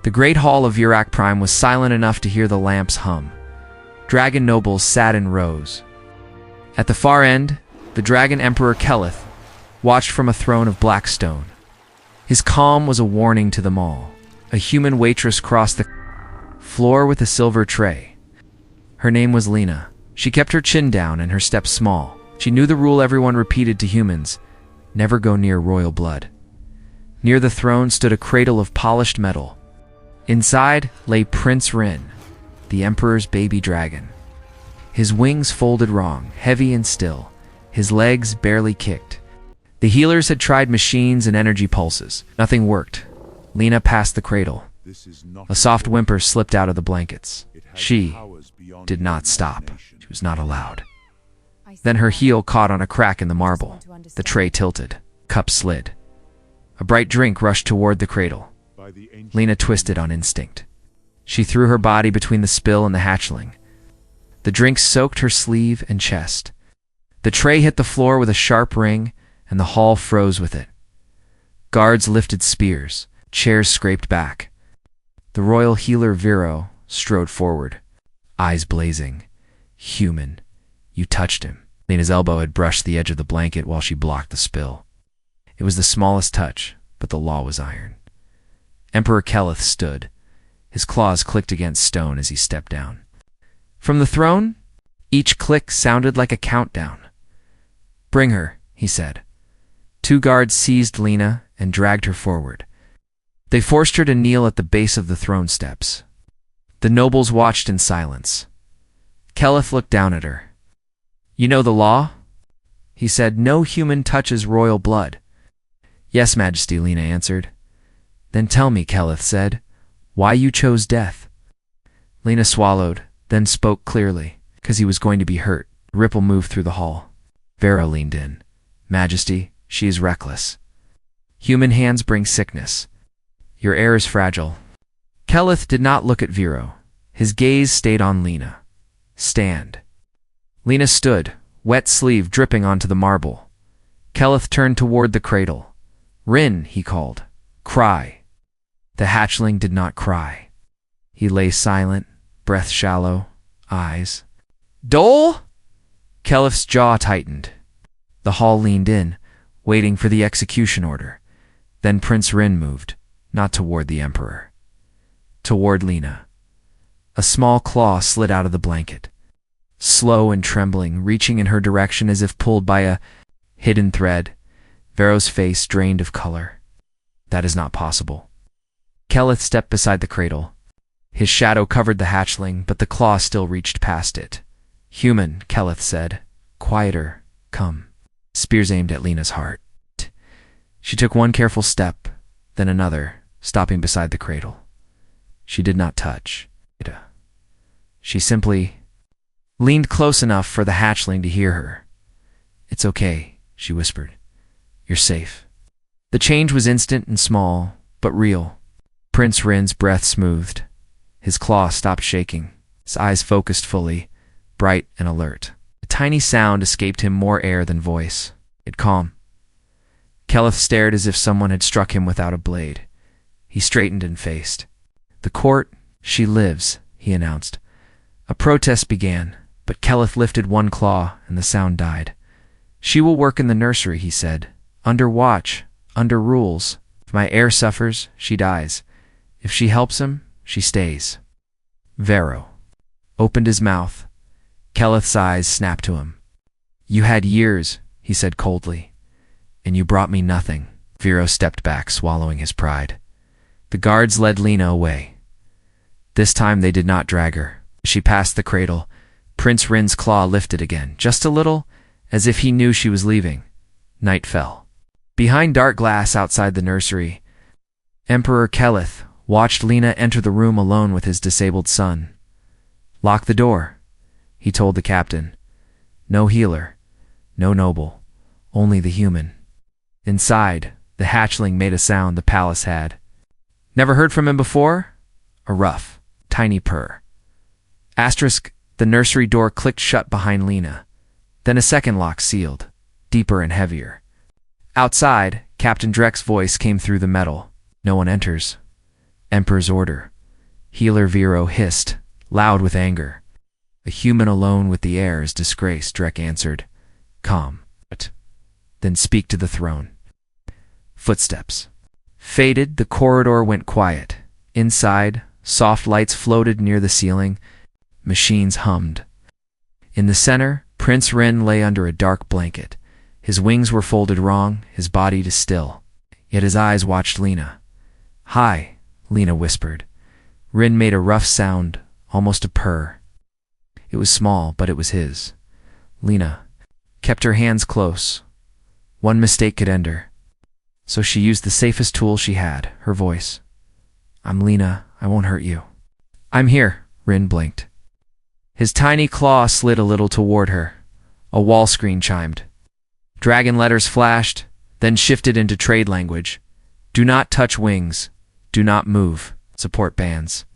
The great hall of Virak Prime was silent enough to hear the lamps hum. Dragon nobles sat in rows. At the far end, the Dragon Emperor Kelith watched from a throne of black stone. His calm was a warning to them all. A human waitress crossed the floor with a silver tray. Her name was Lina. She kept her chin down and her steps small. She knew the rule everyone repeated to humans: never go near royal blood. Near the throne stood a cradle of polished metal. Inside lay Prince Rin, the Emperor's baby dragon. His wings folded wrong, heavy and still. His legs barely kicked. The healers had tried machines and energy pulses. Nothing worked. Lina passed the cradle. A soft whimper slipped out of the blankets. She did not stop. She was not allowed. Then her heel caught on a crack in the marble. The tray tilted. Cup slid. A bright drink rushed toward the cradle. Lina twisted on instinct. She threw her body between the spill and the hatchling. The drink soaked her sleeve and chest. The tray hit the floor with a sharp ring, and the hall froze with it. Guards lifted spears. Chairs scraped back. The royal healer Viro strode forward, eyes blazing. Human, you touched him. Lina's elbow had brushed the edge of the blanket while she blocked the spill. It was the smallest touch, but the law was iron. Emperor Kelith stood. His claws clicked against stone as he stepped down. From the throne, each click sounded like a countdown. "Bring her," he said. 2 guards seized Lina and dragged her forward. They forced her to kneel at the base of the throne steps. The nobles watched in silence. Kelith looked down at her. "You know the law?" He said, "No human touches royal blood." "Yes, Majesty," Lina answered. "Then tell me," Kelith said, "why you chose death." Lina swallowed, then spoke clearly, "Because he was going to be hurt." A ripple moved through the hall. Vera leaned in. "Majesty, she is reckless. Human hands bring sickness. Your air is fragile." Kelith did not look at Viro. His gaze stayed on Lina. "Stand." Lina stood, wet sleeve dripping onto the marble. Kelith turned toward the cradle. "Rin," he called. "Cry." The hatchling did not cry. He lay silent, breath shallow, eyes. "Dole?" Kelith's jaw tightened. The hall leaned in, waiting for the execution order. Then Prince Rin moved, not toward the Emperor. Toward Lina. A small claw slid out of the blanket. Slow and trembling, reaching in her direction as if pulled by a hidden thread, Vero's face drained of color. "That is not possible." Kelith stepped beside the cradle. His shadow covered the hatchling, but the claw still reached past it. "Human," Kelith said. "Quieter. Come." Spears aimed at Lina's heart. She took one careful step, then another, stopping beside the cradle. She did not touch. She simply leaned close enough for the hatchling to hear her. "It's okay," she whispered. "You're safe." The change was instant and small, but real. Prince Rin's breath smoothed. His claw stopped shaking. His eyes focused fully, bright and alert. A tiny sound escaped him, more air than voice. It calm. Kelith stared as if someone had struck him without a blade. He straightened and faced. "The court, she lives," he announced. A protest began, but Kelith lifted one claw and the sound died. "She will work in the nursery," he said. "Under watch, under rules. If my heir suffers, she dies. If she helps him, she stays." Vero opened his mouth. Kelith's eyes snapped to him. "You had years," he said coldly, "and you brought me nothing." Vero stepped back, swallowing his pride. The guards led Lina away. This time they did not drag her. As she passed the cradle, Prince Rin's claw lifted again, just a little, as if he knew she was leaving. Night fell. Behind dark glass outside the nursery, Emperor Kelith watched Lina enter the room alone with his disabled son. "Lock the door," he told the captain. "No healer, no noble, only the human." Inside, the hatchling made a sound the palace had. Never heard from him before? A rough, tiny purr. Asterisk, the nursery door clicked shut behind Lina. Then a second lock sealed, deeper and heavier. Outside, Captain Drek's voice came through the metal. "No one enters." Emperor's order. Healer Vero hissed, loud with anger. A human alone with the heir is disgrace, Drek answered. Calm. Then speak to the throne. Footsteps. Faded, the corridor went quiet. Inside, soft lights floated near the ceiling. Machines hummed. In the center, Prince Rin lay under a dark blanket. His wings were folded wrong, his body still. Yet his eyes watched Lina. Hi, Lina whispered. Rin made a rough sound, almost a purr. It was small, but it was his. Lina kept her hands close. One mistake could end her. So she used the safest tool she had, her voice. I'm Lina, I won't hurt you. I'm here, Rin blinked. His tiny claw slid a little toward her. A wall screen chimed. Dragon letters flashed, then shifted into trade language. Do not touch wings. Do not move. Support bands.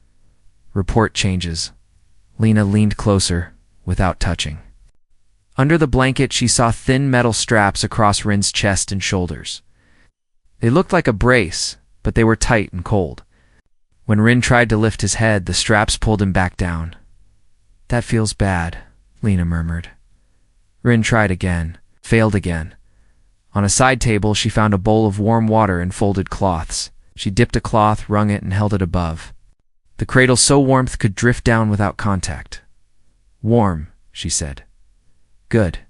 Report changes. Lina leaned closer, without touching. Under the blanket, she saw thin metal straps across Rin's chest and shoulders. They looked like a brace, but they were tight and cold. When Rin tried to lift his head, the straps pulled him back down. That feels bad, Lina murmured. Rin tried again, failed again. On a side table, she found a bowl of warm water and folded cloths. She dipped a cloth, wrung it, and held it above. The cradle so warmth could drift down without contact. Warm, she said. Good.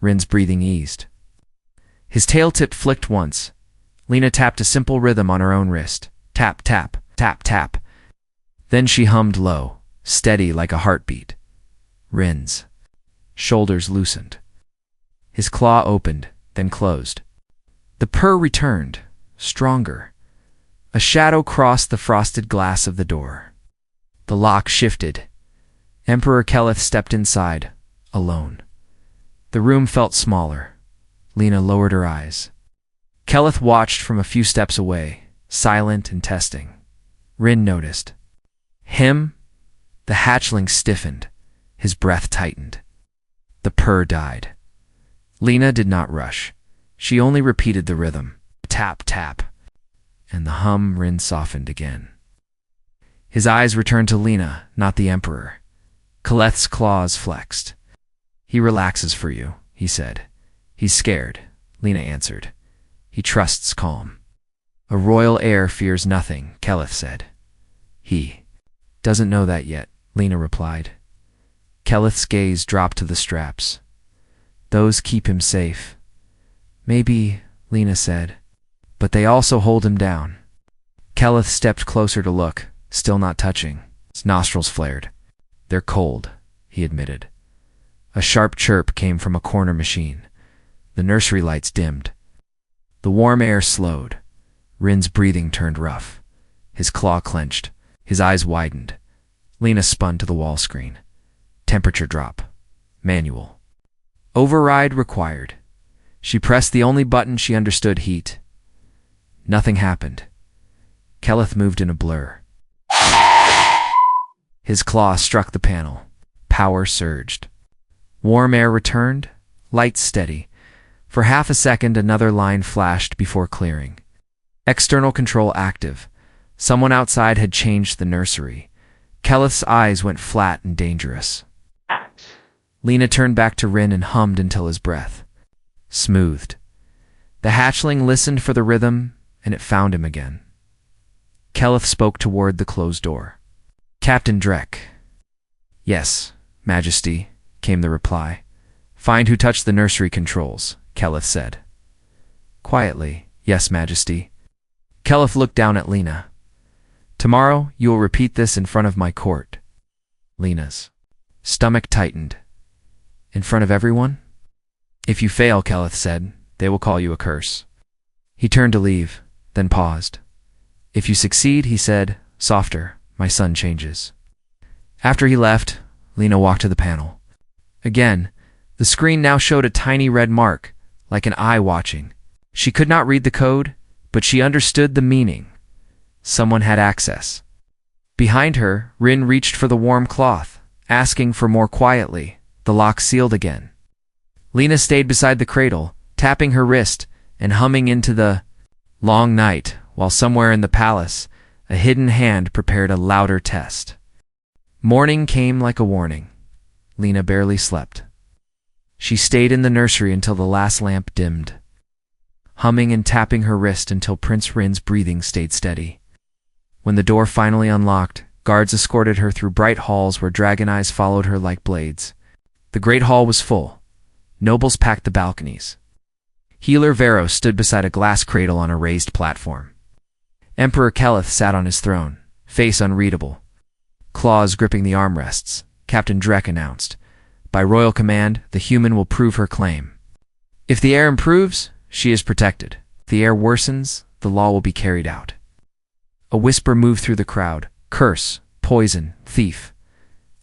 Rin's breathing eased. His tail tip flicked once. Lina tapped a simple rhythm on her own wrist. Tap, tap, tap, tap. Then she hummed low, steady like a heartbeat. Rin's shoulders loosened. His claw opened, then closed. The purr returned, stronger. A shadow crossed the frosted glass of the door. The lock shifted. Emperor Keleth stepped inside, alone. The room felt smaller. Lina lowered her eyes. Keleth watched from a few steps away, silent and testing. Rin noticed. Him? The hatchling stiffened. His breath tightened. The purr died. Lina did not rush. She only repeated the rhythm. Tap, tap. And the hum Rin softened again. His eyes returned to Lina, not the Emperor. Keleth's claws flexed. He relaxes for you, he said. He's scared, Lina answered. He trusts calm. A royal heir fears nothing, Keleth said. He doesn't know that yet, Lina replied. Keleth's gaze dropped to the straps. Those keep him safe. Maybe, Lina said, but they also hold him down. Keleth stepped closer to look, still not touching. His nostrils flared. They're cold, he admitted. A sharp chirp came from a corner machine. The nursery lights dimmed. The warm air slowed. Rin's breathing turned rough. His claw clenched. His eyes widened. Lina spun to the wall screen. Temperature drop. Manual. Override required. She pressed the only button she understood: heat. Nothing happened. Keleth moved in a blur. His claw struck the panel. Power surged. Warm air returned, lights steady. For half a second, another line flashed before clearing. External control active. Someone outside had changed the nursery. Keleth's eyes went flat and dangerous. Lina turned back to Rin and hummed until his breath smoothed. The hatchling listened for the rhythm, and it found him again. Keleth spoke toward the closed door. Captain Drek. Yes, Majesty, came the reply. Find who touched the nursery controls, Keleth said. Quietly, yes, Majesty. Keleth looked down at Lina. Tomorrow, you will repeat this in front of my court. Lina's stomach tightened. In front of everyone? If you fail, Keleth said, they will call you a curse. He turned to leave, then paused. If you succeed, he said, softer, my son changes. After he left, Lina walked to the panel. Again, the screen now showed a tiny red mark, like an eye watching. She could not read the code, but she understood the meaning. Someone had access. Behind her, Rin reached for the warm cloth, asking for more quietly. The lock sealed again. Lina stayed beside the cradle, tapping her wrist and humming into the long night, while somewhere in the palace, A hidden hand prepared a louder test. Morning came like a warning. Lina barely slept. She stayed in the nursery until the last lamp dimmed, humming and tapping her wrist until Prince Rin's breathing stayed steady. When the door finally unlocked, guards escorted her through bright halls where dragon eyes followed her like blades. The great hall was full. Nobles packed the balconies. Healer Vero stood beside a glass cradle on a raised platform. Emperor Kelith sat on his throne, face unreadable, claws gripping the armrests. Captain Drek announced, "By royal command, the human will prove her claim. If the air improves, she is protected. If the air worsens, the law will be carried out." A whisper moved through the crowd. Curse, poison, thief.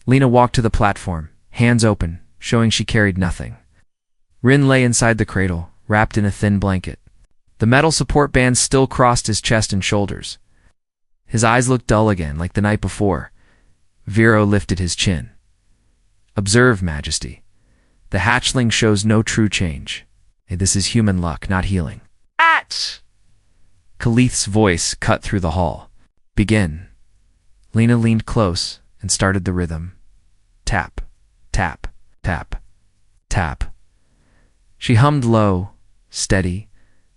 Lina walked to the platform, hands open, showing she carried nothing. Rin lay inside the cradle, wrapped in a thin blanket. The metal support band still crossed his chest and shoulders. His eyes looked dull again, like the night before. Vero lifted his chin. "Observe, Majesty. The hatchling shows no true change. This is human luck, not healing." "At!" Kelith's voice cut through the hall. "Begin." Lina leaned close and started the rhythm. Tap, tap, tap, tap. She hummed low, steady,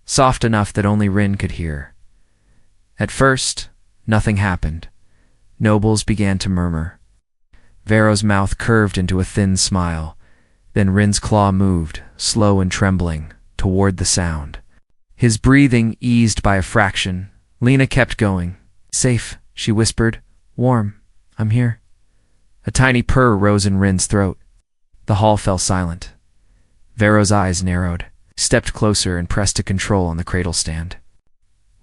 soft enough that only Rin could hear. At first, nothing happened. Nobles began to murmur. Vero's mouth curved into a thin smile. Then Rin's claw moved, slow and trembling, toward the sound. His breathing eased by a fraction. Lina kept going. "Safe," she whispered. "Warm. I'm here." A tiny purr rose in Rin's throat. The hall fell silent. Vero's eyes narrowed, stepped closer and pressed a control on the cradle stand.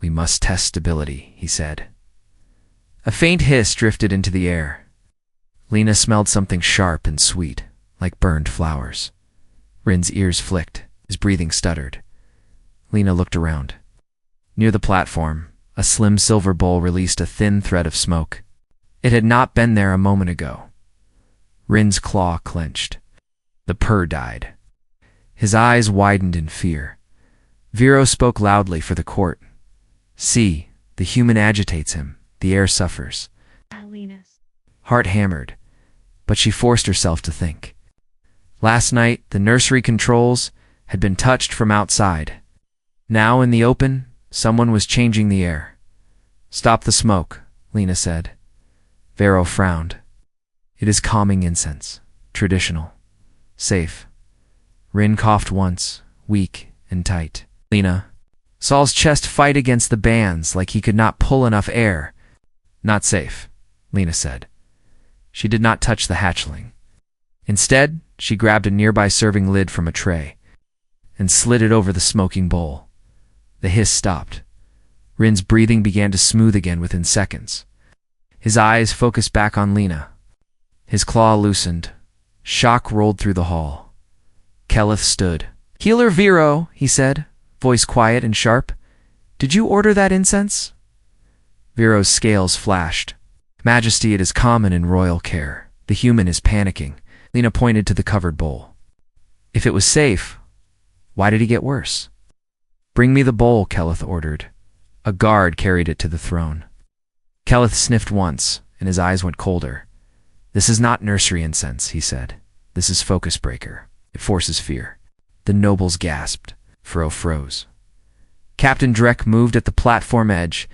"We must test stability," he said. A faint hiss drifted into the air. Lina smelled something sharp and sweet, like burned flowers. Rin's ears flicked, his breathing stuttered. Lina looked around. Near the platform, a slim silver bowl released a thin thread of smoke. It had not been there a moment ago. Rin's claw clenched. The purr died. His eyes widened in fear. Vero spoke loudly for the court. "See, the human agitates him. The air suffers." Heart hammered, but she forced herself to think. Last night, the nursery controls had been touched from outside. Now, in the open, someone was changing the air. "Stop the smoke," Lina said. Vero frowned. "It is calming incense. Traditional. Safe." Rin coughed once, weak and tight. Lina. Saul's chest fight against the bands like he could not pull enough air. "Not safe," Lina said. She did not touch the hatchling. Instead, she grabbed a nearby serving lid from a tray and slid it over the smoking bowl. The hiss stopped. Rin's breathing began to smooth again within seconds. His eyes focused back on Lina. His claw loosened. Shock rolled through the hall. Kelith stood. "Healer Vero," he said, voice quiet and sharp. "Did you order that incense?" Vero's scales flashed. "Majesty, it is common in royal care. The human is panicking." Lina pointed to the covered bowl. "If it was safe, why did he get worse?" "Bring me the bowl," Kelith ordered. A guard carried it to the throne. Kelith sniffed once, and his eyes went colder. "This is not nursery incense," he said. "This is focus breaker. It forces fear." The nobles gasped. Vero froze. Captain Drek moved at the platform edge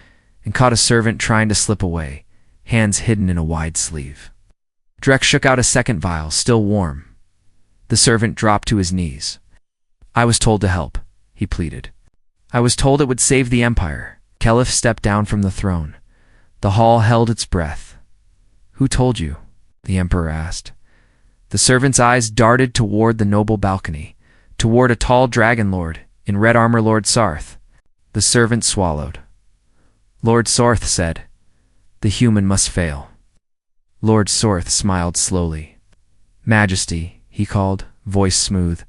and caught a servant trying to slip away, hands hidden in a wide sleeve. Drek shook out a second vial, still warm. The servant dropped to his knees. "I was told to help," he pleaded. "I was told it would save the Empire." Kelith stepped down from the throne. The hall held its breath. "Who told you?" the Emperor asked. The servant's eyes darted toward the noble balcony, toward a tall dragon lord in red armor, Lord Sarth. The servant swallowed. Lord Sarth said, "The human must fail." Lord Sarth smiled slowly. "Majesty," he called, voice smooth,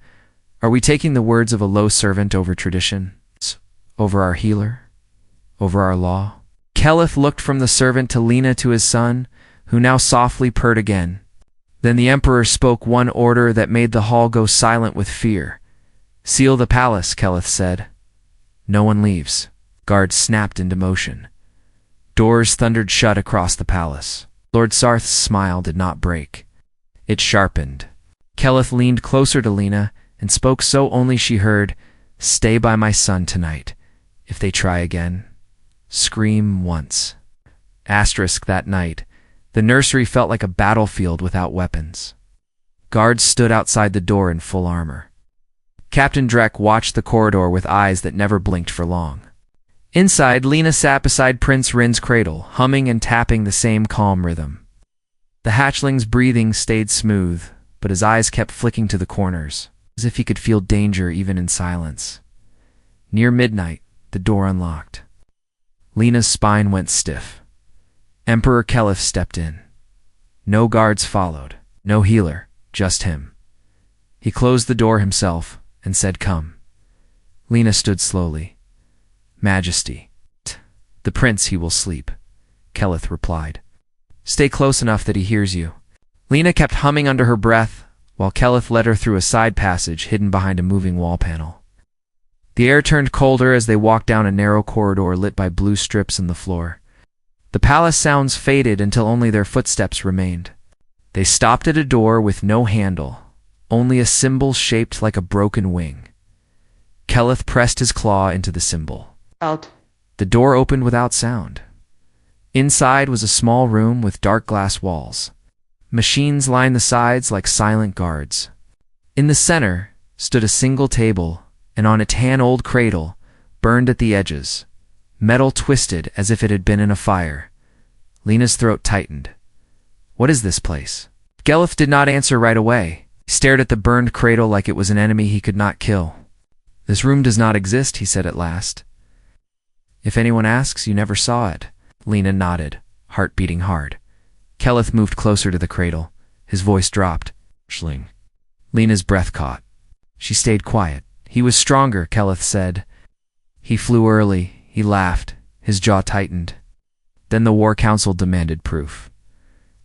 "are we taking the words of a low servant over tradition? Over our healer? Over our law?" Kelith looked from the servant to Lina to his son, who now softly purred again. Then the Emperor spoke one order that made the hall go silent with fear. "Seal the palace," Kelith said. "No one leaves." Guards snapped into motion. Doors thundered shut across the palace. Lord Sarth's smile did not break. It sharpened. Keleth leaned closer to Lina and spoke so only she heard, "Stay by my son tonight. If they try again, scream once." That night, the nursery felt like a battlefield without weapons. Guards stood outside the door in full armor. Captain Drek watched the corridor with eyes that never blinked for long. Inside, Lina sat beside Prince Rin's cradle, humming and tapping the same calm rhythm. The hatchling's breathing stayed smooth, but his eyes kept flicking to the corners, as if he could feel danger even in silence. Near midnight, the door unlocked. Lina's spine went stiff. Emperor Keleth stepped in. No guards followed, no healer, just him. He closed the door himself and said, "Come." Lina stood slowly. "Majesty." "The prince, he will sleep," Keleth replied. "Stay close enough that he hears you." Lina kept humming under her breath, while Keleth led her through a side passage hidden behind a moving wall panel. The air turned colder as they walked down a narrow corridor lit by blue strips in the floor. The palace sounds faded until only their footsteps remained. They stopped at a door with no handle, only a symbol shaped like a broken wing. Keleth pressed his claw into the symbol. Out. The door opened without sound. Inside was a small room with dark glass walls. Machines lined the sides like silent guards. In the center stood a single table, and on a tan old cradle, burned at the edges, metal twisted as if it had been in a fire. Lina's throat tightened. "What is this place?" Keleth did not answer right away. He stared at the burned cradle like it was an enemy he could not kill. "This room does not exist," he said at last. "If anyone asks, you never saw it." Lina nodded, heart beating hard. Keleth moved closer to the cradle. His voice dropped. "Hatchling." Lina's breath caught. She stayed quiet. "He was stronger," Keleth said. "He flew early." He laughed. His jaw tightened. "Then the War Council demanded proof.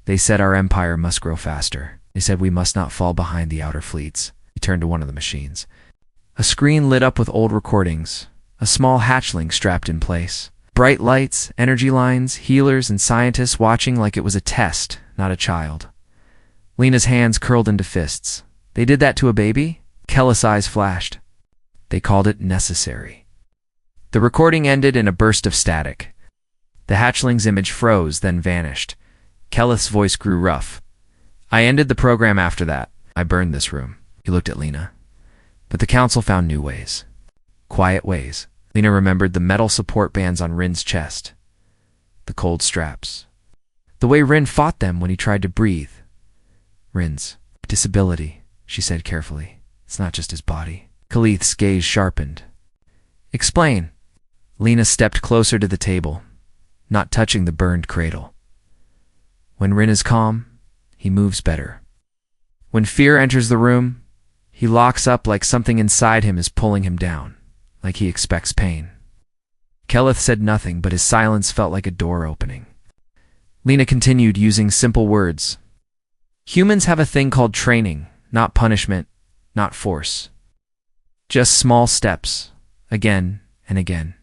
They said our empire must grow faster. They said we must not fall behind the outer fleets." He turned to one of the machines. A screen lit up with old recordings. A small hatchling strapped in place. Bright lights, energy lines, healers, and scientists watching like it was a test, not a child. Lina's hands curled into fists. "They did that to a baby?" Keleth's eyes flashed. "They called it necessary." The recording ended in a burst of static. The hatchling's image froze, then vanished. Keleth's voice grew rough. "I ended the program after that. I burned this room." He looked at Lina. "But the council found new ways. Quiet ways." Lina remembered the metal support bands on Rin's chest. The cold straps. The way Rin fought them when he tried to breathe. "Rin's disability," she said carefully. "It's not just his body." Keleth's gaze sharpened. "Explain." Lina stepped closer to the table, not touching the burned cradle. "When Rin is calm, he moves better. When fear enters the room, he locks up like something inside him is pulling him down, like he expects pain." Keleth said nothing, but his silence felt like a door opening. Lina continued using simple words. "Humans have a thing called training, not punishment, not force. Just small steps, again and again.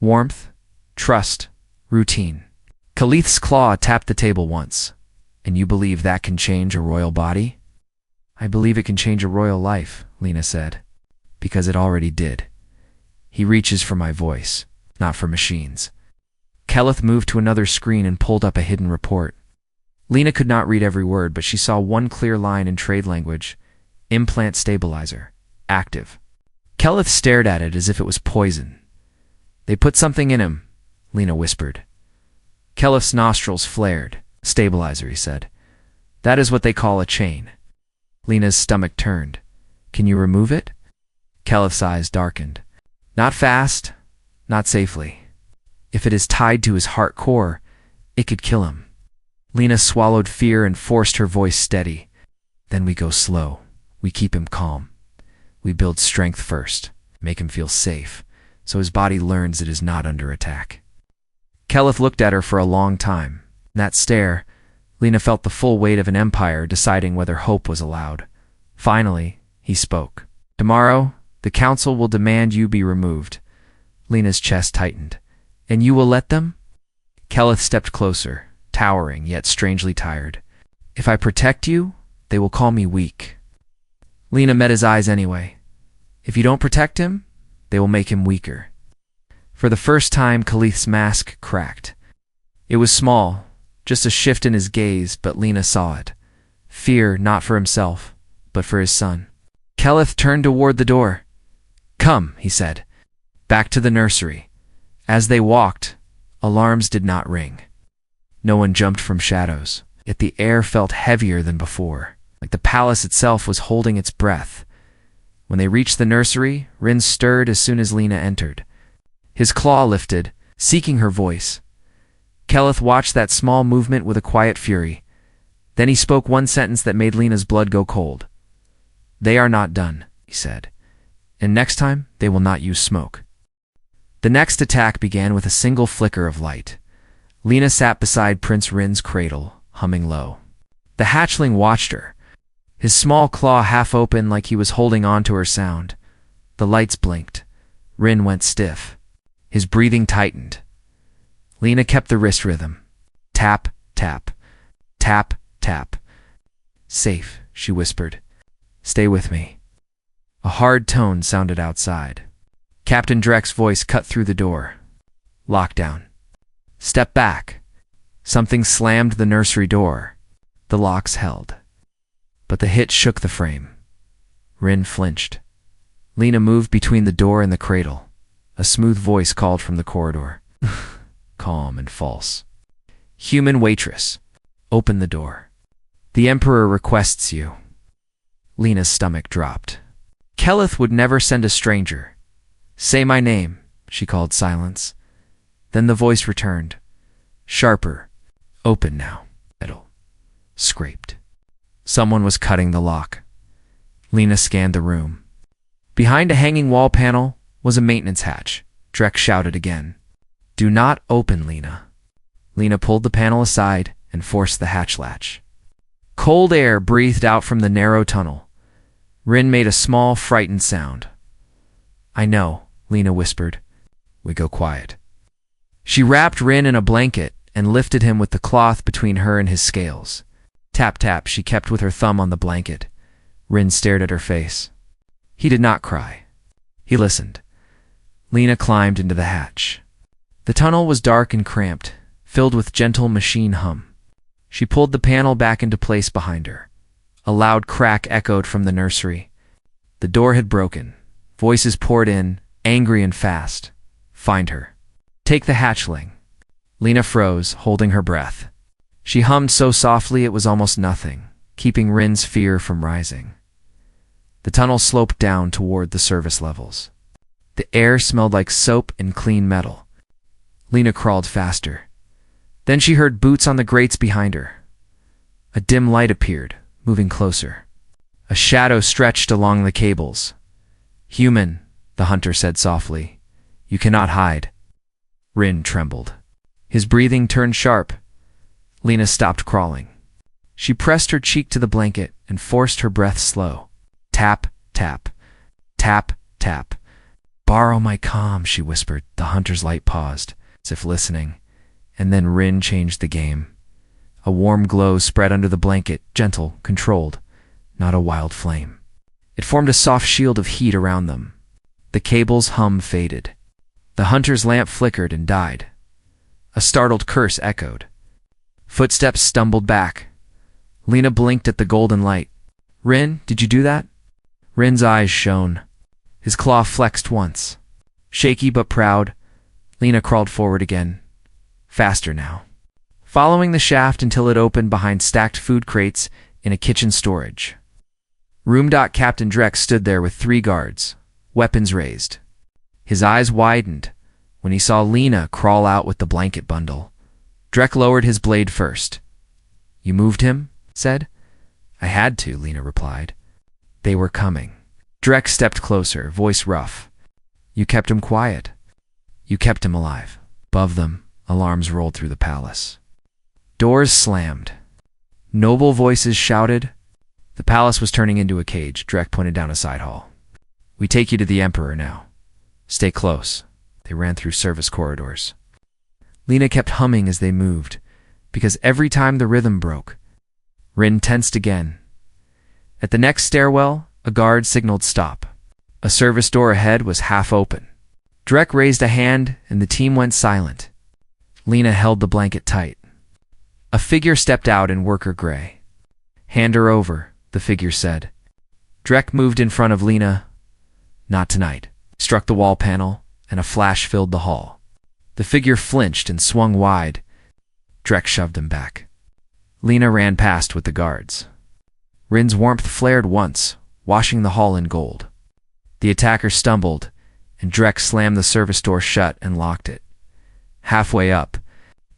Warmth, trust, routine." Keleth's claw tapped the table once. "And you believe that can change a royal body?" "I believe it can change a royal life," Lina said, "because it already did." He reaches for my voice, not for machines. Keleth moved to another screen and pulled up a hidden report. Lina could not read every word, but she saw one clear line in trade language. "Implant stabilizer. Active." Keleth stared at it as if it was poison. "They put something in him," Lina whispered. Keleth's nostrils flared. "Stabilizer," he said. "That is what they call a chain." Lina's stomach turned. "Can you remove it?" Keleth's eyes darkened. "Not fast, not safely. If it is tied to his heart core, it could kill him." Lina swallowed fear and forced her voice steady. "Then we go slow. We keep him calm. We build strength first, make him feel safe, so his body learns it is not under attack." Keleth looked at her for a long time. In that stare, Lina felt the full weight of an empire deciding whether hope was allowed. Finally, he spoke. "Tomorrow, the council will demand you be removed." Lina's chest tightened. "And you will let them?" Keleth stepped closer, towering yet strangely tired. If I protect you, they will call me weak. Lina met his eyes anyway. If you don't protect him, they will make him weaker. For the first time, Keleth's mask cracked. It was small, just a shift in his gaze, but Lina saw it. Fear not for himself, but for his son. Keleth turned toward the door. Come, he said. Back to the nursery. As they walked, alarms did not ring. No one jumped from shadows, yet the air felt heavier than before, like the palace itself was holding its breath. When they reached the nursery, Rin stirred as soon as Lina entered. His claw lifted, seeking her voice. Keleth watched that small movement with a quiet fury. Then he spoke one sentence that made Lina's blood go cold. They are not done, he said, and next time they will not use smoke. The next attack began with a single flicker of light. Lina sat beside Prince Rin's cradle, humming low. The hatchling watched her, his small claw half open like he was holding on to her sound. The lights blinked. Rin went stiff. His breathing tightened. Lina kept the wrist rhythm. Tap, tap, tap, tap. Safe, she whispered. Stay with me. A hard tone sounded outside. Captain Drek's voice cut through the door. Lockdown. Step back. Something slammed the nursery door. The locks held. But the hit shook the frame. Rin flinched. Lina moved between the door and the cradle. A smooth voice called from the corridor. Calm and false. Human waitress. Open the door. The Emperor requests you. Lina's stomach dropped. Keleth would never send a stranger. Say my name, she called silence. Then the voice returned. Sharper. Open now. Metal. Scraped. Someone was cutting the lock. Lina scanned the room. Behind a hanging wall panel was a maintenance hatch. Drek shouted again. Do not open, Lina. Lina pulled the panel aside and forced the hatch latch. Cold air breathed out from the narrow tunnel. Rin made a small, frightened sound. I know, Lina whispered. We go quiet. She wrapped Rin in a blanket and lifted him with the cloth between her and his scales. Tap, tap, she kept with her thumb on the blanket. Rin stared at her face. He did not cry. He listened. Lina climbed into the hatch. The tunnel was dark and cramped, filled with gentle machine hum. She pulled the panel back into place behind her. A loud crack echoed from the nursery. The door had broken. Voices poured in, angry and fast. Find her. Take the hatchling. Lina froze, holding her breath. She hummed so softly it was almost nothing, keeping Rin's fear from rising. The tunnel sloped down toward the service levels. The air smelled like soap and clean metal. Lina crawled faster. Then she heard boots on the grates behind her. A dim light appeared, moving closer. A shadow stretched along the cables. Human, the hunter said softly. You cannot hide. Rin trembled. His breathing turned sharp. Lina stopped crawling. She pressed her cheek to the blanket and forced her breath slow. Tap, tap, tap, tap. Borrow my calm, she whispered. The hunter's light paused, as if listening. And then Rin changed the game. A warm glow spread under the blanket, gentle, controlled, not a wild flame. It formed a soft shield of heat around them. The cable's hum faded. The hunter's lamp flickered and died. A startled curse echoed. Footsteps stumbled back. Lina blinked at the golden light. Rin, did you do that? Rin's eyes shone. His claw flexed once. Shaky but proud, Lina crawled forward again. Faster now. Following the shaft until it opened behind stacked food crates in a kitchen storage. Captain Drek stood there with 3 guards, weapons raised. His eyes widened when he saw Lina crawl out with the blanket bundle. Drek lowered his blade first. You moved him? Said. I had to, Lina replied. They were coming. Drek stepped closer, voice rough. You kept him quiet. You kept him alive. Above them, alarms rolled through the palace. Doors slammed. Noble voices shouted. The palace was turning into a cage. Drek pointed down a side hall. We take you to the Emperor now. Stay close. They ran through service corridors. Lina kept humming as they moved, because every time the rhythm broke, Rin tensed again. At the next stairwell, a guard signaled stop. A service door ahead was half open. Drek raised a hand, and the team went silent. Lina held the blanket tight. A figure stepped out in worker gray. "Hand her over," the figure said. Drek moved in front of Lina. "Not tonight." Struck the wall panel, and a flash filled the hall. The figure flinched and swung wide. Drek shoved him back. Lina ran past with the guards. Rin's warmth flared once, washing the hall in gold. The attacker stumbled, and Drek slammed the service door shut and locked it. Halfway up,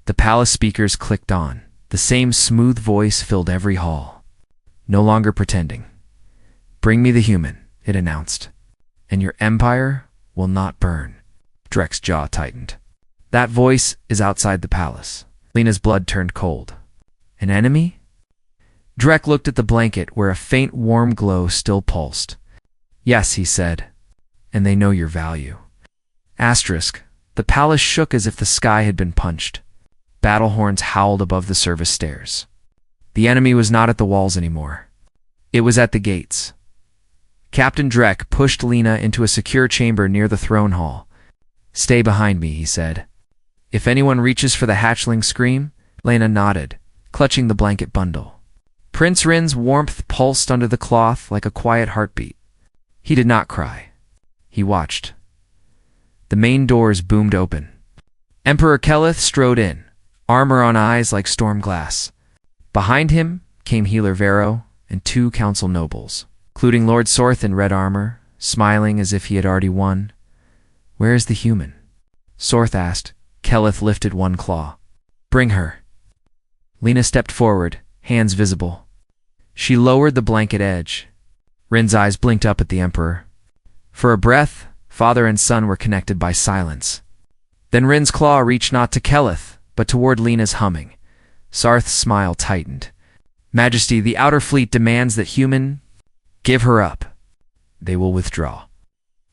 the palace speakers clicked on. The same smooth voice filled every hall. "No longer pretending. Bring me the human," it announced. "And your empire will not burn." Drek's jaw tightened. "That voice is outside the palace." Lina's blood turned cold. "An enemy?" Drek looked at the blanket where a faint warm glow still pulsed. "Yes," he said, "and they know your value." Asterisk. The palace shook as if the sky had been punched. Battle horns howled above the service stairs. The enemy was not at the walls anymore. It was at the gates. Captain Drek pushed Lina into a secure chamber near the throne hall. "Stay behind me," he said. "If anyone reaches for the hatchling, scream." Lina nodded, clutching the blanket bundle. Prince Rin's warmth pulsed under the cloth like a quiet heartbeat. He did not cry. He watched. The main doors boomed open. Emperor Kelith strode in, armor on eyes like storm glass. Behind him came healer Vero and 2 council nobles, including Lord Sorth in red armor, smiling as if he had already won. "Where is the human?" Sorth asked. Kelith lifted one claw. "Bring her." Lina stepped forward, hands visible. She lowered the blanket edge. Rin's eyes blinked up at the Emperor. For a breath, father and son were connected by silence. Then Rin's claw reached not to Kelith, but toward Lina's humming. Sarth's smile tightened. "Majesty, the outer fleet demands that human..." "Give her up." "They will withdraw."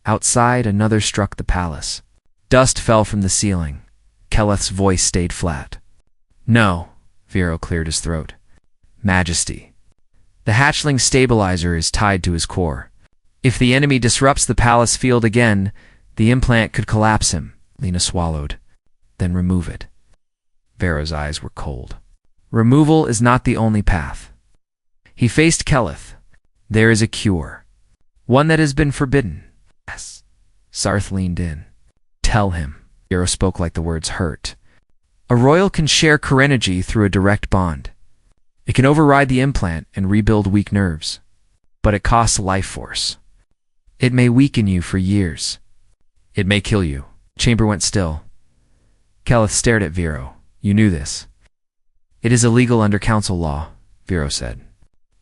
Outside, another struck the palace. Dust fell from the ceiling. Kelith's voice stayed flat. "No," Vero cleared his throat. "Majesty. The hatchling stabilizer is tied to his core. If the enemy disrupts the palace field again, the implant could collapse him." Lina swallowed. "Then remove it." Vero's eyes were cold. "Removal is not the only path." He faced Kelith. "There is a cure. One that has been forbidden." "Yes." Sarth leaned in. "Tell him." Vero spoke like the words hurt. "A royal can share core energy through a direct bond. It can override the implant and rebuild weak nerves. But it costs life force. It may weaken you for years. It may kill you." Chamber went still. Kelith stared at Vero. "You knew this." "It is illegal under council law," Vero said.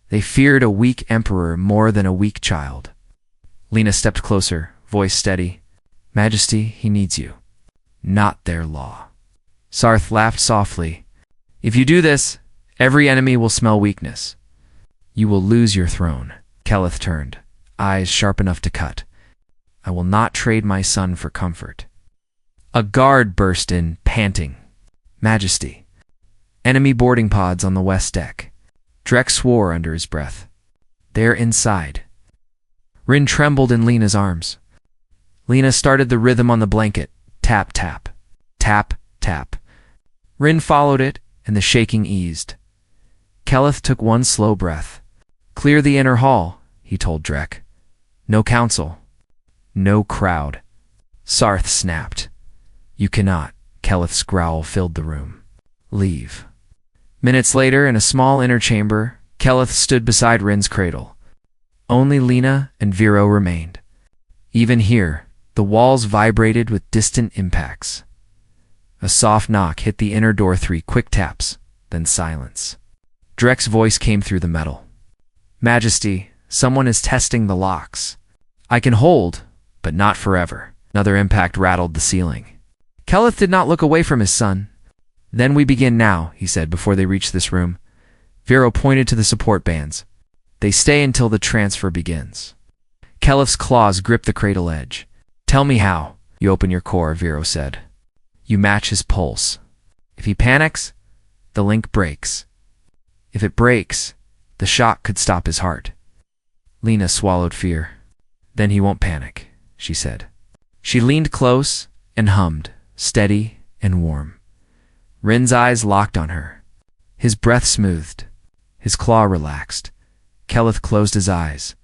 "They feared a weak emperor more than a weak child." Lina stepped closer, voice steady. "Majesty, he needs you." "Not their law." Sarth laughed softly. "If you do this, every enemy will smell weakness. You will lose your throne." Kelith turned, eyes sharp enough to cut. "I will not trade my son for comfort." A guard burst in, panting. "Majesty." "Enemy boarding pods on the west deck." Drek swore under his breath. "They're inside." Rin trembled in Lina's arms. Lina started the rhythm on the blanket. Tap, tap. Tap, tap. Rin followed it, and the shaking eased. Kelith took one slow breath. "Clear the inner hall," he told Drek. "No council. No crowd." Sarth snapped. "You cannot." Kelith's growl filled the room. "Leave." Minutes later, in a small inner chamber, Kelith stood beside Rin's cradle. Only Lina and Vero remained. Even here, the walls vibrated with distant impacts. A soft knock hit the inner door, 3 quick taps, then silence. Drek's voice came through the metal. "Majesty, someone is testing the locks. I can hold, but not forever." Another impact rattled the ceiling. Kelith did not look away from his son. "Then we begin now," he said before they reached this room. Vero pointed to the support bands. "They stay until the transfer begins." Kelith's claws gripped the cradle edge. "Tell me how." "You open your core," Vero said. "You match his pulse." If he panics, the link breaks. If it breaks, the shock could stop his heart. Lina swallowed fear. Then he won't panic, she said. She leaned close and hummed, steady and warm. Rin's eyes locked on her. His breath smoothed. His claw relaxed. Keleth closed his eyes.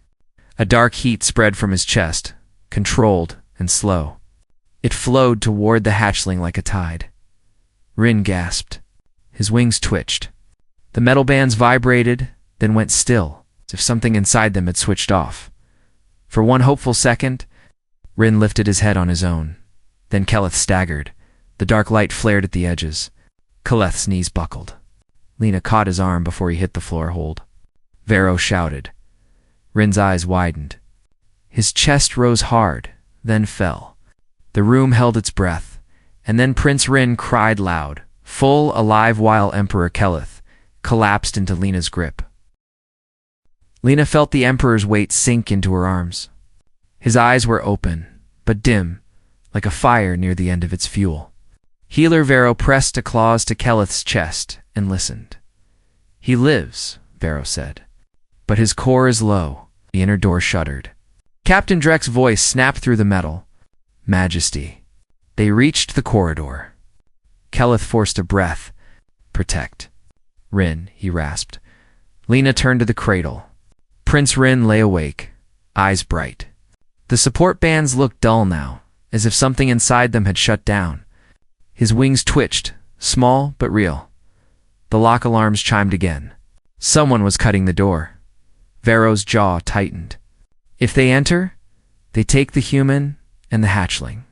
A dark heat spread from his chest, controlled and slow. It flowed toward the hatchling like a tide. Rin gasped. His wings twitched. The metal bands vibrated, then went still, as if something inside them had switched off. For one hopeful second, Rin lifted his head on his own. Then Keleth staggered. The dark light flared at the edges. Keleth's knees buckled. Lina caught his arm before he hit the floor hold. Vero shouted. Rin's eyes widened. His chest rose hard, then fell. The room held its breath, and then Prince Rin cried loud, full alive while Emperor Keleth collapsed into Lina's grip. Lina felt the Emperor's weight sink into her arms. His eyes were open, but dim, like a fire near the end of its fuel. Healer Vero pressed a claws to Keleth's chest and listened. He lives, Vero said, but his core is low. The inner door shuddered. Captain Drek's voice snapped through the metal. Majesty. They reached the corridor. Keleth forced a breath. Protect. Rin, he rasped. Lina turned to the cradle. Prince Rin lay awake, eyes bright. The support bands looked dull now, as if something inside them had shut down. His wings twitched, small but real. The lock alarms chimed again. Someone was cutting the door. Vero's jaw tightened. If they enter, they take the human and the hatchling.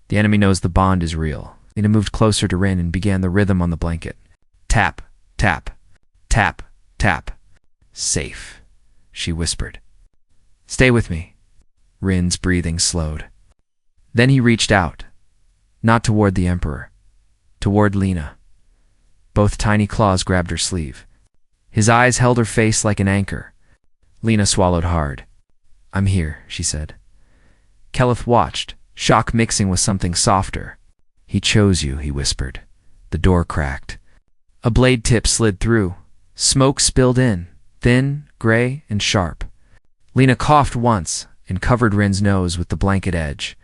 The enemy knows the bond is real. Lina moved closer to Rin and began the rhythm on the blanket. Tap, tap, tap, tap. Safe, she whispered. Stay with me. Rin's breathing slowed. Then he reached out, not toward the Emperor, toward Lina. Both tiny claws grabbed her sleeve. His eyes held her face like an anchor. Lina swallowed hard. I'm here, she said. Keleth watched, shock mixing with something softer. He chose you, he whispered. The door cracked. A blade tip slid through. Smoke spilled in, thin, gray, and sharp. Lina coughed once and covered Rin's nose with the blanket edge.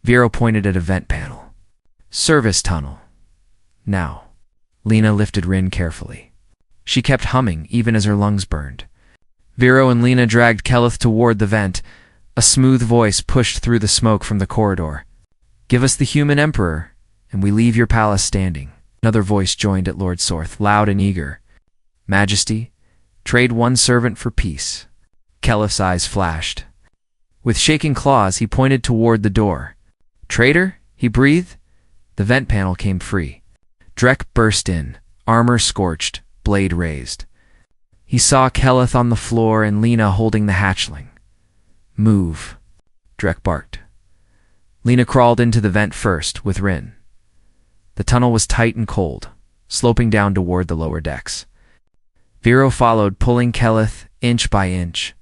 Vero pointed at a vent panel. Service tunnel. Now. Lina lifted Rin carefully. She kept humming even as her lungs burned. Vero and Lina dragged Keleth toward the vent. A smooth voice pushed through the smoke from the corridor. Give us the human Emperor, and we leave your palace standing. Another voice joined at Lord Sorth, loud and eager. Majesty, trade one servant for peace. Keleth's eyes flashed. With shaking claws, he pointed toward the door. Traitor? He breathed. The vent panel came free. Drek burst in, armor scorched, blade raised. He saw Keleth on the floor and Lina holding the hatchling. Move, Drek barked. Lina crawled into the vent first, with Rin. The tunnel was tight and cold, sloping down toward the lower decks. Vero followed, pulling Keleth inch by inch.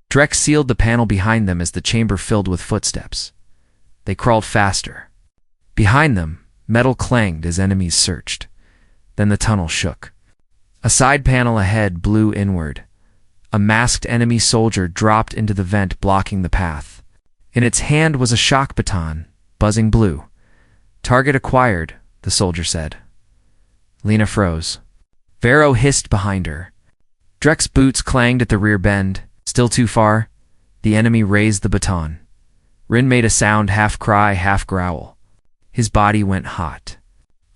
Drek sealed the panel behind them as the chamber filled with footsteps. They crawled faster. Behind them, metal clanged as enemies searched. Then the tunnel shook. A side panel ahead blew inward. A masked enemy soldier dropped into the vent, blocking the path. In its hand was a shock baton, buzzing blue. Target acquired, the soldier said. Lina froze. Vero hissed behind her. Drek's boots clanged at the rear bend. Still too far. The enemy raised the baton. Rin made a sound, half cry, half growl. His body went hot.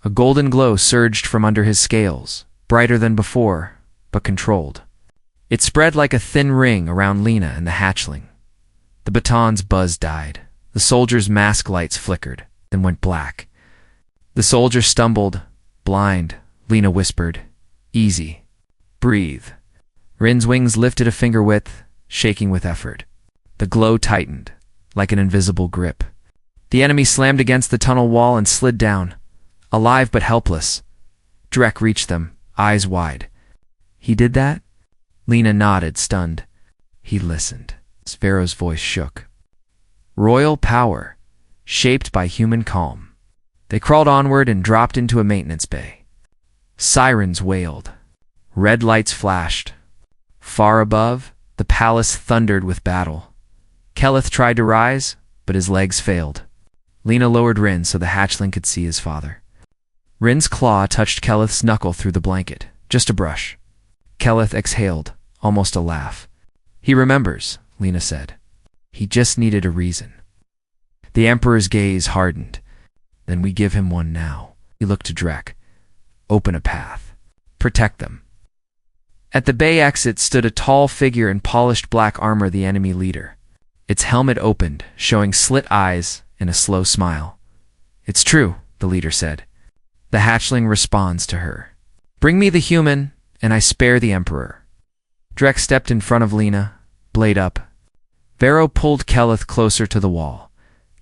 A golden glow surged from under his scales, brighter than before, but controlled. It spread like a thin ring around Lina and the hatchling. The baton's buzz died. The soldier's mask lights flickered, then went black. The soldier stumbled, blind. Lina whispered, Easy. Breathe. Rin's wings lifted a finger width, shaking with effort. The glow tightened, like an invisible grip. The enemy slammed against the tunnel wall and slid down, alive but helpless. Drek reached them, eyes wide. He did that? Lina nodded, stunned. He listened. Vero's voice shook. Royal power, shaped by human calm. They crawled onward and dropped into a maintenance bay. Sirens wailed. Red lights flashed. Far above, the palace thundered with battle. Keleth tried to rise, but his legs failed. Lina lowered Rin so the hatchling could see his father. Rin's claw touched Keleth's knuckle through the blanket, just a brush. Keleth exhaled, almost a laugh. He remembers, Lina said. He just needed a reason. The Emperor's gaze hardened. Then we give him one now. He looked to Drek. Open a path. Protect them. At the bay exit stood a tall figure in polished black armor, the enemy leader. Its helmet opened, showing slit eyes and a slow smile. It's true, the leader said. The hatchling responds to her. Bring me the human, and I spare the Emperor. Drek stepped in front of Lina, blade up. Vero pulled Keleth closer to the wall.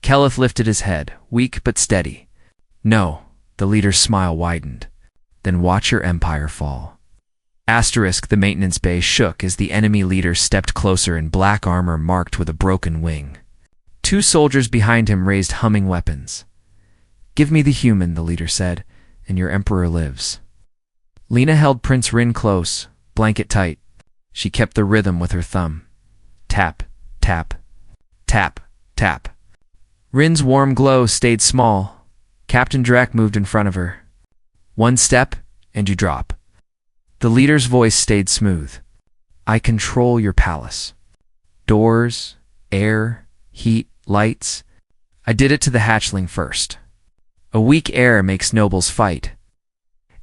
Keleth lifted his head, weak but steady. No, the leader's smile widened. Then watch your empire fall. Asterisk, the maintenance bay shook as the enemy leader stepped closer in black armor marked with a broken wing. Two soldiers behind him raised humming weapons. Give me the human, the leader said, and your emperor lives. Lina held Prince Rin close, blanket tight. She kept the rhythm with her thumb. Tap, tap, tap, tap. Rin's warm glow stayed small. Captain Drek moved in front of her. One step, and you drop. The leader's voice stayed smooth. I control your palace. Doors, air, heat, lights. I did it to the hatchling first. A weak air makes nobles fight.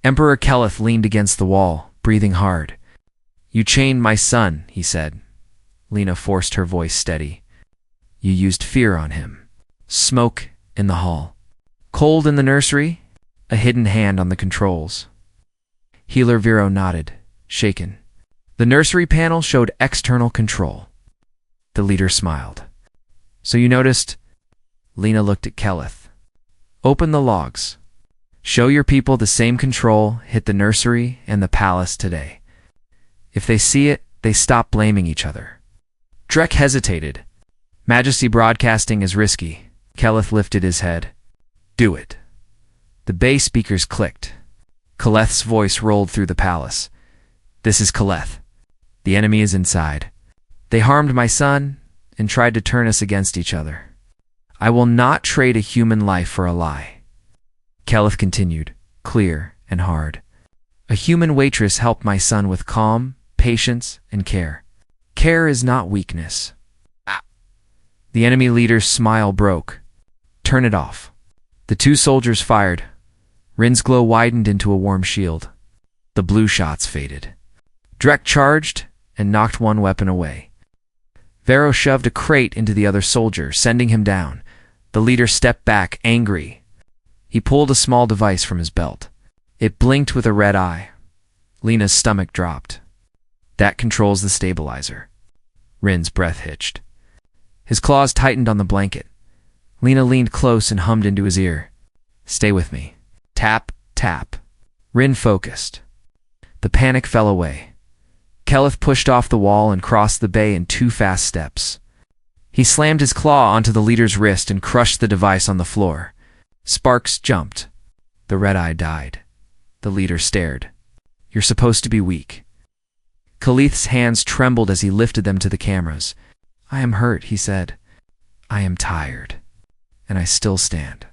Emperor Keleth leaned against the wall, breathing hard. You chained my son, he said. Lina forced her voice steady. You used fear on him. Smoke in the hall. Cold in the nursery, a hidden hand on the controls. Healer Vero nodded, shaken. The nursery panel showed external control. The leader smiled. So you noticed? Lina looked at Keleth. Open the logs. Show your people the same control hit the nursery and the palace today. If they see it, they stop blaming each other. Drek hesitated. Majesty broadcasting is risky. Keleth lifted his head. Do it. The bay speakers clicked. Keleth's voice rolled through the palace. This is Keleth. The enemy is inside. They harmed my son and tried to turn us against each other. I will not trade a human life for a lie. Keleth continued, clear and hard. A human waitress helped my son with calm, patience, and care. Care is not weakness. The enemy leader's smile broke. Turn it off. The two soldiers fired. Rin's glow widened into a warm shield. The blue shots faded. Drek charged and knocked one weapon away. Vero shoved a crate into the other soldier, sending him down. The leader stepped back, angry. He pulled a small device from his belt. It blinked with a red eye. Lina's stomach dropped. That controls the stabilizer. Rin's breath hitched. His claws tightened on the blanket. Lina leaned close and hummed into his ear. Stay with me. Tap, tap. Rin focused. The panic fell away. Keleth pushed off the wall and crossed the bay in 2 fast steps. He slammed his claw onto the leader's wrist and crushed the device on the floor. Sparks jumped. The red eye died. The leader stared. You're supposed to be weak. Keleth's hands trembled as he lifted them to the cameras. I am hurt, he said. I am tired. And I still stand.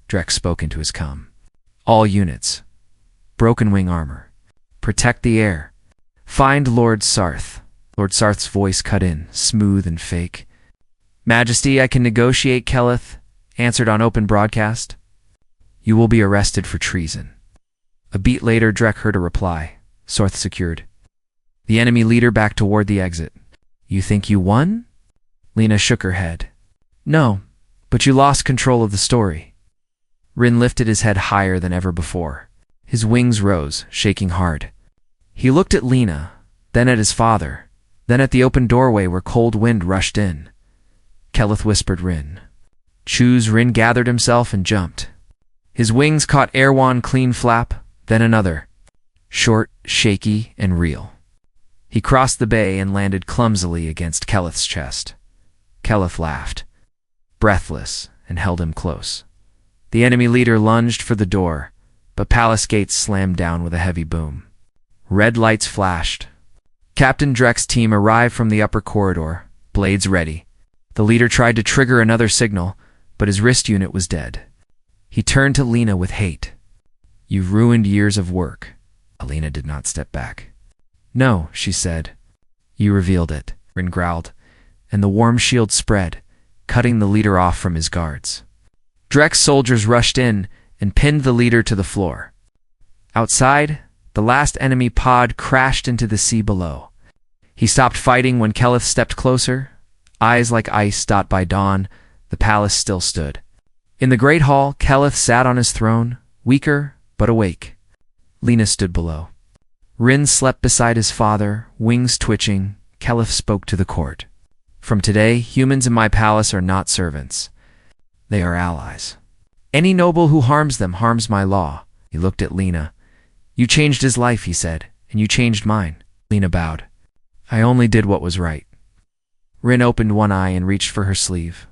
Drek spoke into his comm. All units. Broken wing armor. Protect the air. Find Lord Sarth. Lord Sarth's voice cut in, smooth and fake. Majesty, I can negotiate, Keleth answered on open broadcast. You will be arrested for treason. A beat later, Drek heard a reply. Sarth secured. The enemy leader backed toward the exit. You think you won? Lina shook her head. No, but you lost control of the story. Rin lifted his head higher than ever before. His wings rose, shaking hard. He looked at Lina, then at his father, then at the open doorway where cold wind rushed in. Keleth whispered Rin. Choose. Rin gathered himself and jumped. His wings caught Erwan clean flap, then another. Short, shaky, and real. He crossed the bay and landed clumsily against Keleth's chest. Keleth laughed, breathless, and held him close. The enemy leader lunged for the door, but palace gates slammed down with a heavy boom. Red lights flashed. Captain Drek's team arrived from the upper corridor, blades ready. The leader tried to trigger another signal, but his wrist unit was dead. He turned to Lina with hate. "You've ruined years of work." Lina did not step back. "No," she said. "You revealed it," Rin growled, and the warm shield spread, cutting the leader off from his guards. Drek's soldiers rushed in and pinned the leader to the floor. Outside, the last enemy pod crashed into the sea below. He stopped fighting when Keleth stepped closer. Eyes like ice dot by dawn, the palace still stood. In the great hall, Keleth sat on his throne, weaker but awake. Lina stood below. Rin slept beside his father, wings twitching. Keleth spoke to the court. "From today, humans in my palace are not servants. They are allies. Any noble who harms them harms my law." He looked at Lina. "You changed his life," he said, "and you changed mine." Lina bowed. "I only did what was right." Rin opened one eye and reached for her sleeve.